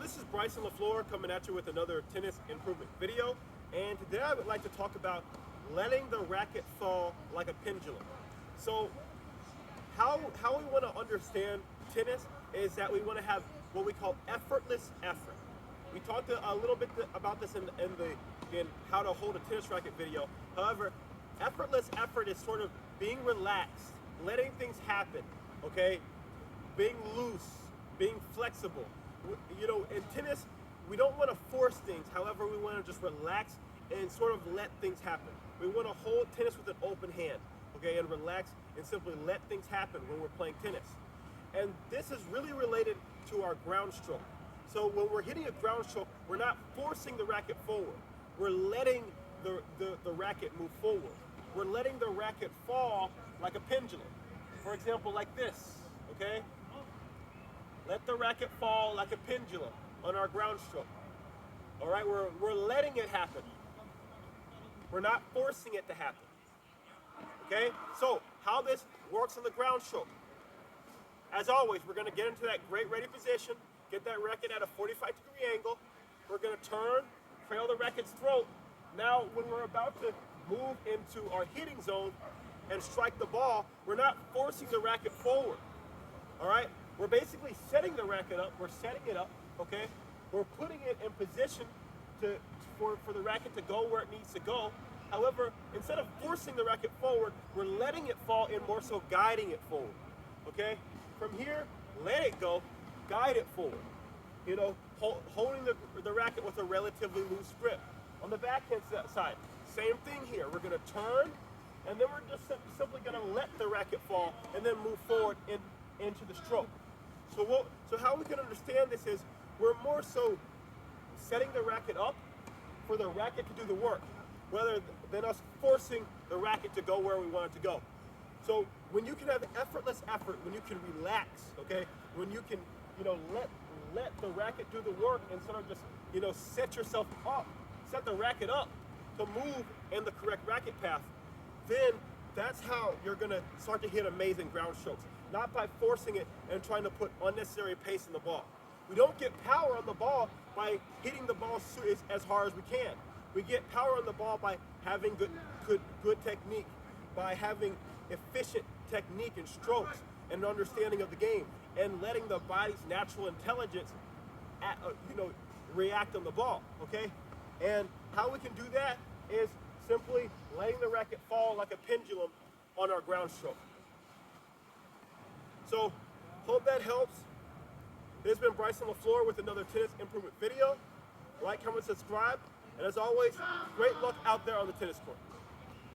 this is Bryson LaFleur coming at you with another tennis improvement video. And today I would like to talk about letting the racket fall like a pendulum. So how we want to understand tennis is that we want to have what we call effortless effort. We talked a little bit about this in how to hold a tennis racket video. However, effortless effort is sort of being relaxed, letting things happen, okay? Being loose, being flexible. You know, in tennis, we don't want to force things. However, we want to just relax and sort of let things happen. We want to hold tennis with an open hand, okay, and relax and simply let things happen when we're playing tennis. And this is really related to our ground stroke. So when we're hitting a ground stroke, we're not forcing the racket forward. We're letting the racket move forward. We're letting the racket fall like a pendulum. For example, like this, okay? Let the racket fall like a pendulum on our ground stroke. All right, we're letting it happen. We're not forcing it to happen. Okay, so how this works on the ground stroke. As always, we're gonna get into that great ready position, get that racket at a 45-degree angle. We're gonna turn, trail the racket's throat. Now, when we're about to move into our hitting zone and strike the ball, we're not forcing the racket forward. All right, we're basically setting the racket up. We're setting it up, okay? We're putting it in position for the racket to go where it needs to go. However, instead of forcing the racket forward, we're letting it fall and more so guiding it forward, okay? From here, let it go, guide it forward. You know, holding the racket with a relatively loose grip. On the backhand side, same thing here. We're gonna turn, and then we're just simply gonna let the racket fall and then move forward into the stroke. So how we can understand this is we're more so setting the racket up for the racket to do the work, rather than us forcing the racket to go where we want it to go. So when you can have effortless effort, when you can relax, okay, when you can, you know, let the racket do the work and sort of just, you know, set yourself up, set the racket up to move in the correct racket path, then that's how you're gonna start to hit amazing ground strokes. Not by forcing it and trying to put unnecessary pace in the ball. We don't get power on the ball by hitting the ball as hard as we can. We get power on the ball by having good technique, by having efficient technique and strokes and an understanding of the game, and letting the body's natural intelligence, react on the ball. Okay, and how we can do that is simply letting the racket fall like a pendulum on our ground stroke. So, hope that helps. This has been Bryson LaFleur with another tennis improvement video. Like, comment, subscribe, and as always, great luck out there on the tennis court.